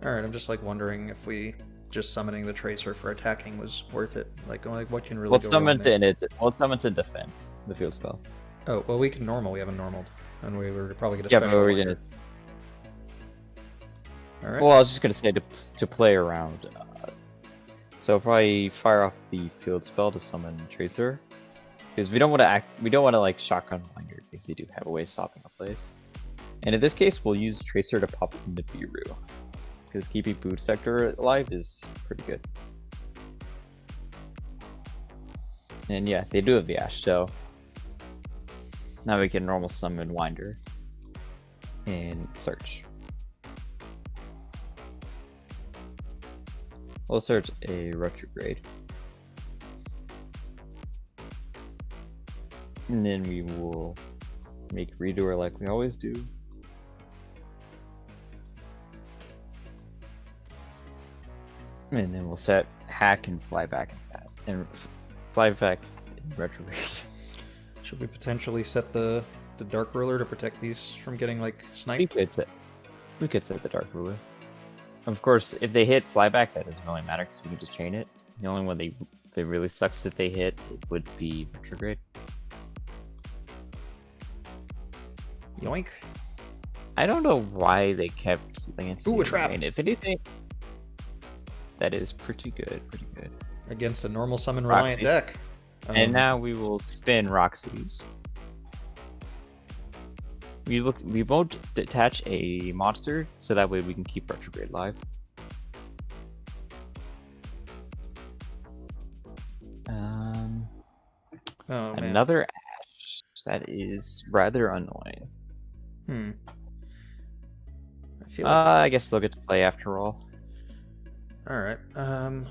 Alright, I'm just like wondering if we just summoning the Tracer for attacking was worth it. Like what can really go wrong there? Well, summons in defense, the field spell. Oh, well we can normal, we haven't normaled. And we were probably gonna but we're gonna... Alright. Well, I was just gonna say to play around. So I'll probably fire off the field spell to summon Tracer. Because we don't want to like shotgun Winder in case they do have a way of stopping a place. And in this case, we'll use Tracer to pop Nibiru. Because keeping Boot Sector alive is pretty good. And yeah, they do have the Ash, so now we can normal summon Winder and search. We'll search a Retrograde. And then we will make Redoer like we always do. And then we'll set hack and fly back and fly back in retrograde. Should we potentially set the Dark Ruler to protect these from getting like sniped? We could set the Dark Ruler. Of course, if they hit flyback, that doesn't really matter because we can just chain it. The only one they really sucks if they hit it would be retrograde. Yoink. I don't know why they kept Lancia. Ooh, a trap. And if anything, that is pretty good, Against a normal summon reliant deck. And now we will spin Roxy's. We won't detach a monster, so that way we can keep retrograde live. Oh, man. Another Ash. That is rather annoying. I feel like... I guess they'll get to play after all. Alright,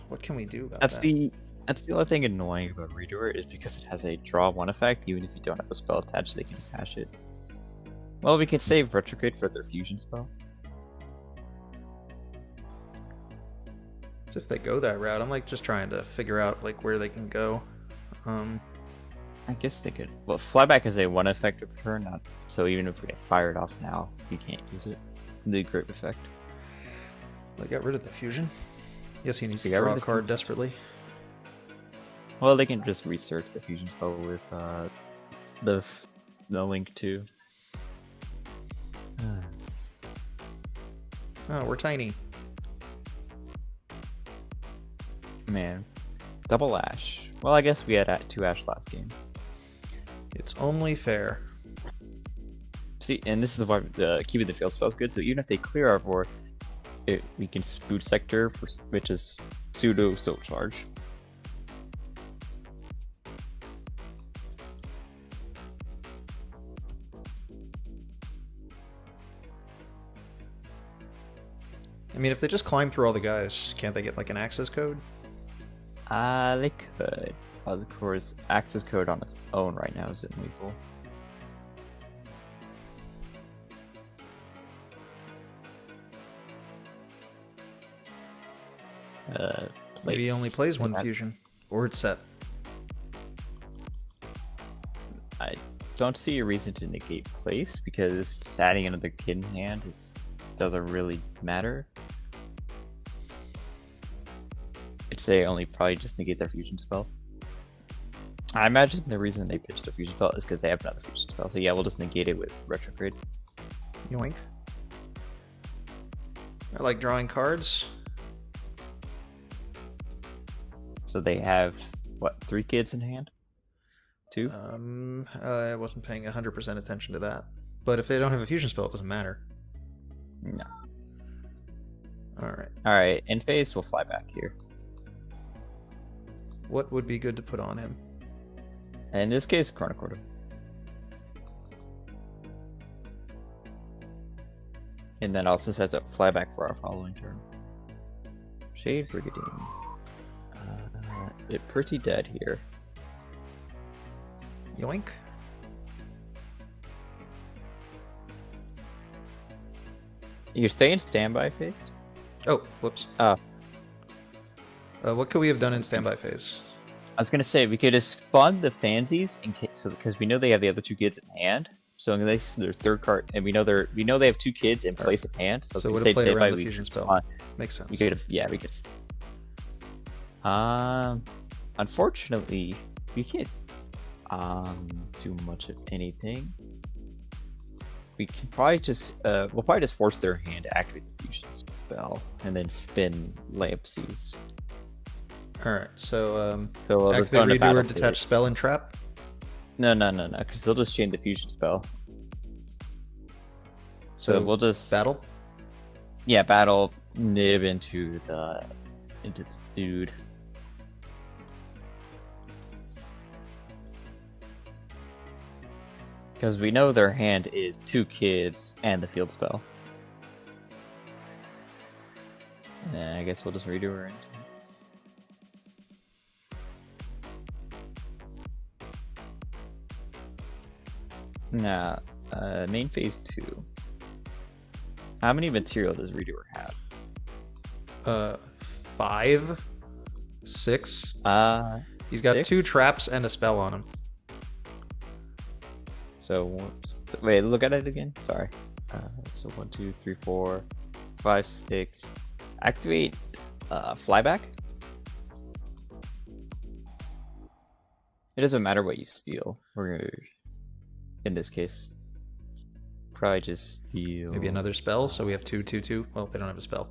what can we do about That's that? that's the only thing annoying about Redoer is because it has a draw 1 effect, even if you don't have a spell attached, they can just hash it. Well, we can save Retrograde for their fusion spell. So if they go that route, I'm like just trying to figure out like where they can go. I guess they could. Well, flyback is a 1 effect of turn, not so even if we get fired off now, you can't use it. The grip effect. They got rid of the fusion. Yes, he needs to They got rid draw a of the card fusion. desperately. Well, they can just research the fusion spell with the link too. Oh, we're tiny. Man, double Ash. Well, I guess we had 2 Ash last game. It's only fair. See, and this is why keeping the field spell is good. So even if they clear our board, we can boot sector, which is pseudo soul charge. I mean, if they just climb through all the guys, can't they get like an access code? They could. Of course, access code on its own right now isn't lethal. Maybe he only plays one fusion, or it's set. I don't see a reason to negate place because adding another kid in hand doesn't really matter. I'd say only probably just negate their fusion spell. I imagine the reason they pitched a fusion spell is because they have another fusion spell. So yeah, we'll just negate it with retrograde. Yoink. I like drawing cards. So they have, what, 3 kids in hand? 2? I wasn't paying 100% attention to that. But if they don't have a fusion spell, it doesn't matter. No. Alright. Alright, in phase, we'll fly back here. What would be good to put on him? In this case, Chronocorder. And then also sets up flyback for our following turn. Shade Brigandine. It's pretty dead here. Yoink. You stay in standby phase? Oh, whoops. What could we have done in standby phase? I was gonna say we could just fund the fansies in case, because we know they have the other 2 kids in hand. So in case their third card, and we know they have 2 kids in place in hand. So So we would stayed have played standby, around the we fusion could spell. spawn. Makes sense. We could have, yeah, we could. Unfortunately, we can't do much of anything. We can probably just we'll probably just force their hand to activate the fusion spell and then spin Lampsies. Alright, so So we'll just go activate into redo or battle detach phase. spell and trap. No, because they'll just chain the fusion spell. So we'll just battle. Yeah, battle nib into the dude. Because we know their hand is 2 kids and the field spell. I guess we'll just redo her. Now, main phase 2. How many material does Redoer have? 5, 6. He's got 6? 2 traps and a spell on him. So, wait, look at it again. Sorry. So 1, 2, 3, 4, 5, 6. Activate flyback. It doesn't matter what you steal. We're gonna, in this case, probably just steal. Maybe another spell, so we have 2, 2, 2. Well, they don't have a spell.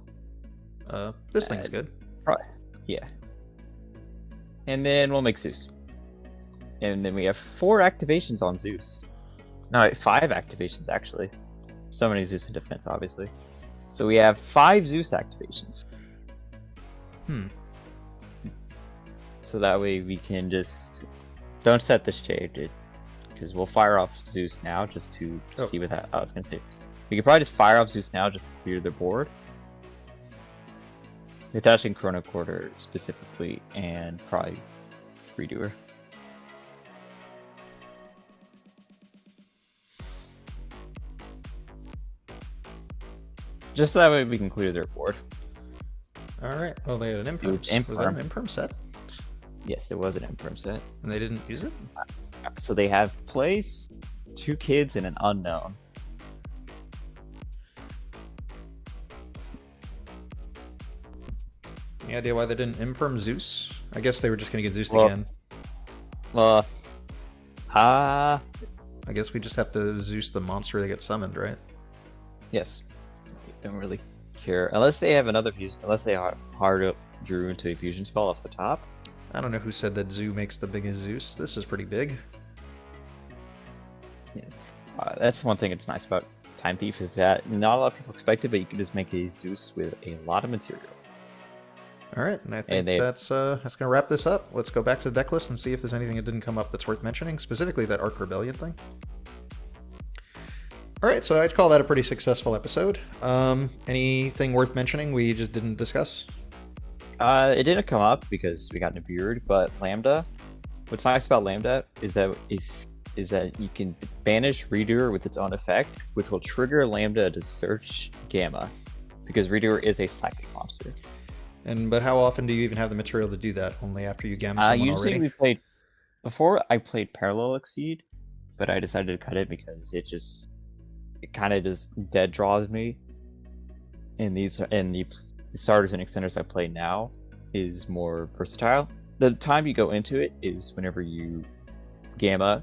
This thing's good. Probably, yeah. And then we'll make Zeus. And then we have 4 activations on Zeus. No, 5 activations actually. Summoning Zeus in defense, obviously. So we have 5 Zeus activations. So that way we can just don't set the shade, because we'll fire off Zeus now just to see what that. Oh, it's gonna take. We could probably just fire off Zeus now just to clear their board. Detaching Chrono Quarter specifically, and probably Redoer. Just so that way we can clear their board. Alright, well they had an Imperm. Was that an Imperm set? Yes, it was an Imperm set. And they didn't use it? So they have Place, 2 kids, and an unknown. Any idea why they didn't Imperm Zeus? I guess they were just gonna get Zeus again. I guess we just have to Zeus the monster that gets summoned, right? Yes. Don't really care. Unless they have another fusion. Unless they hard up Drew into a fusion spell off the top. I don't know who said that Zoo makes the biggest Zeus. This is pretty big. Yeah. That's one thing that's nice about Time Thief is that not a lot of people expect it, but you can just make a Zeus with a lot of materials. Alright, and I think that's gonna wrap this up. Let's go back to the deck list and see if there's anything that didn't come up that's worth mentioning, specifically that Arc Rebellion thing. Alright, so I'd call that a pretty successful episode. Anything worth mentioning we just didn't discuss? It didn't come up because we got Nibiru, but Lambda. What's nice about Lambda is that you can banish Redoer with its own effect, which will trigger Lambda to search Gamma, because Redoer is a psychic monster. But how often do you even have the material to do that? Only after you Gamma someone usually already? Before I played Parallel Exceed, but I decided to cut it because it kind of just dead draws me. And the starters and extenders I play now is more versatile. The time you go into it is whenever you Gamma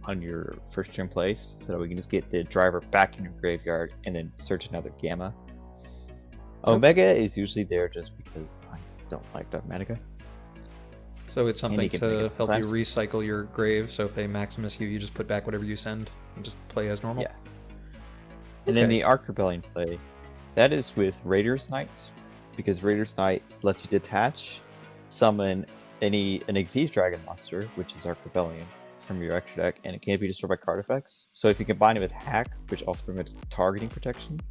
on your first turn place, so that we can just get the driver back in your graveyard and then search another Gamma. Omega is usually there just because I don't like Dogmatica. So it's something to help you recycle your grave, so if they Maximus you, you just put back whatever you send and just play as normal? Yeah. And then the Arc Rebellion play, that is with Raider's Knight, because Raider's Knight lets you detach, summon an YGOPRO Dragon monster, which is Arc Rebellion, from your extra deck, and it can't be destroyed by card effects. So if you combine it with Hack, which also permits targeting protection,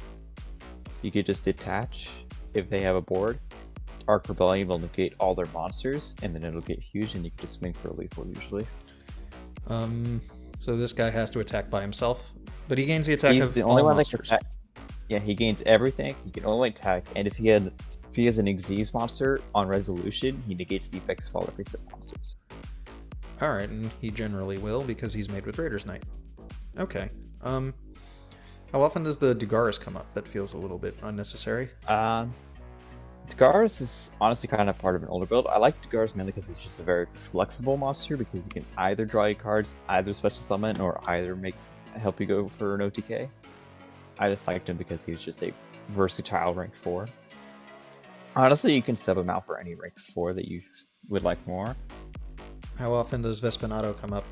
you could just detach if they have a board. Arc Rebellion will negate all their monsters, and then it'll get huge, and you can just swing for a lethal usually. So this guy has to attack by himself, but he gains the attack He's of the only all one monsters. that can attack. Yeah, he gains everything. He can only attack, and if he has an YGOPRO monster on resolution, he negates the effects of all every set monsters. Alright, and he generally will because he's made with Raider's Knight. Okay. How often does the Dugaris come up? That feels a little bit unnecessary. Dugaris is honestly kind of part of an older build. I like Dugaris mainly because it's just a very flexible monster, because you can either draw your cards, either special summon, or either help you go for an OTK. I just liked him because he's just a versatile rank 4. Honestly, you can sub him out for any rank 4 that you would like more. How often does Vespinato come up?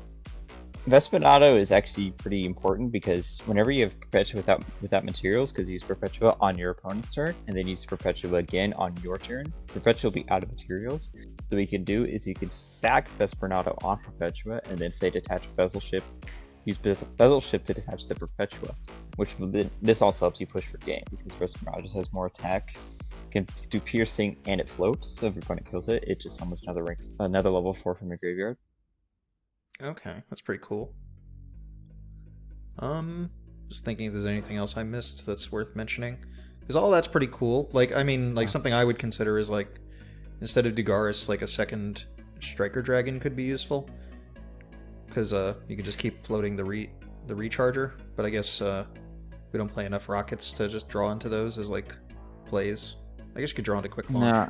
Vespinato is actually pretty important because whenever you have Perpetua without materials, because you use Perpetua on your opponent's turn, and then use Perpetua again on your turn, Perpetua will be out of materials. So what you can do is you can stack Vespinato on Perpetua, and then say detach Bezel Ship, use Bezel Ship to detach the Perpetua, this also helps you push for game, because Vespinato just has more attack, can do piercing, and it floats, so if your opponent kills it, it just summons another level 4 from your graveyard. Okay, that's pretty cool. Just thinking if there's anything else I missed that's worth mentioning. Because all that's pretty cool. Like, I mean, like something I would consider is like, instead of Dugaris, like a second Striker Dragon could be useful. Because you can just keep floating the recharger. But I guess we don't play enough rockets to just draw into those as like plays. I guess you could draw into quick launch. Nah.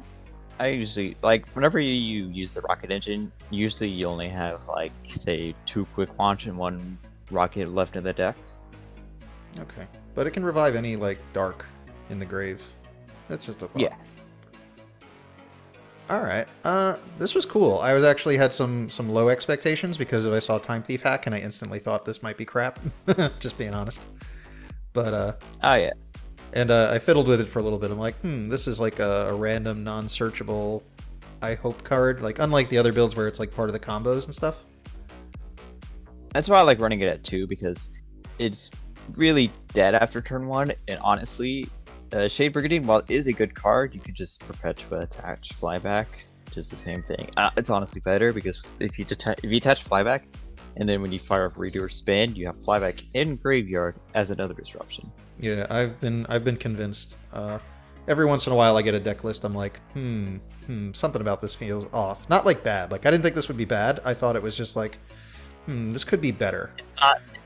I usually, whenever you use the rocket engine, usually you only have, say, 2 quick launch and 1 rocket left in the deck. Okay. But it can revive any, dark in the grave. That's just a thought. Yeah. Alright. This was cool. I actually had some low expectations because I saw Time Thief hack and I instantly thought this might be crap. Just being honest. But, oh, yeah. And I fiddled with it for a little bit. I'm like, this is like a random, non-searchable I hope card, like unlike the other builds where it's like part of the combos and stuff. That's why I like running it at 2, because it's really dead after turn 1, and honestly, Shade Brigandine, while it is a good card, you can just Perpetua attach flyback, just the same thing. It's honestly better, because if you attach flyback, and then when you fire up Redoer spin, you have flyback in graveyard as another disruption. Yeah, I've been convinced. Every once in a while I get a deck list, I'm like, something about this feels off. Not like bad, like I didn't think this would be bad, I thought it was just like, this could be better.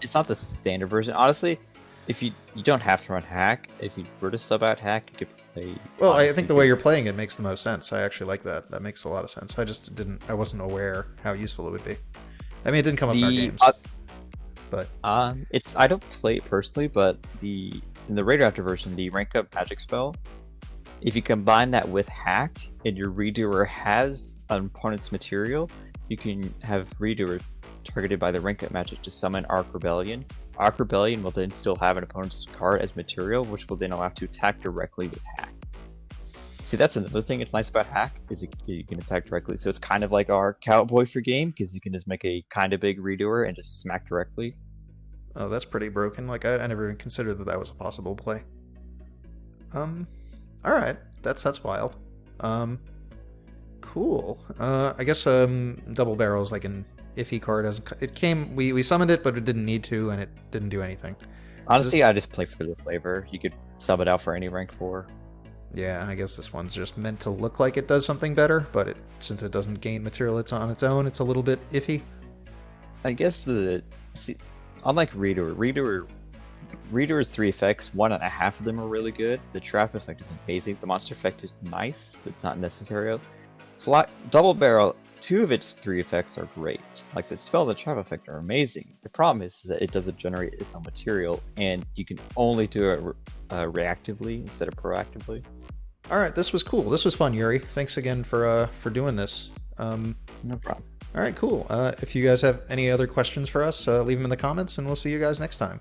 It's not the standard version. Honestly, if you don't have to run hack, if you were to sub out hack, you could play... Well, I think the way you're playing it makes the most sense. I actually like that. That makes a lot of sense. I wasn't aware how useful it would be. I mean, it didn't come up in our games. But I don't play it personally, but in the Raid-Raptor version, the rank up magic spell, if you combine that with hack and your Redoer has an opponent's material, you can have Redoer targeted by the rank up magic to summon Arc Rebellion. Arc Rebellion will then still have an opponent's card as material, which will then allow to attack directly with hack. See, that's another thing that's nice about hack, is you can attack directly. So it's kind of like our Cowboy for game, because you can just make a kind of big Redoer and just smack directly. Oh, that's pretty broken. Like, I never even considered that was a possible play. Alright. That's wild. Cool. I guess, Double Barrel's like an iffy card. We summoned it, but it didn't need to, and it didn't do anything. Honestly, I just play for the flavor. You could sub it out for any rank 4. Yeah, I guess this one's just meant to look like it does something better, but since it doesn't gain material on its own, it's a little bit iffy. I guess unlike Redoer's 3 effects, 1.5 of them are really good. The trap effect is amazing. The monster effect is nice, but it's not necessary. Double Barrel, 2 of its 3 effects are great. Like the spell and the trap effect are amazing. The problem is that it doesn't generate its own material, and you can only do it reactively instead of proactively. Alright, this was cool. This was fun, Yuri. Thanks again for doing this. No problem. Alright, cool. If you guys have any other questions for us, leave them in the comments, and we'll see you guys next time.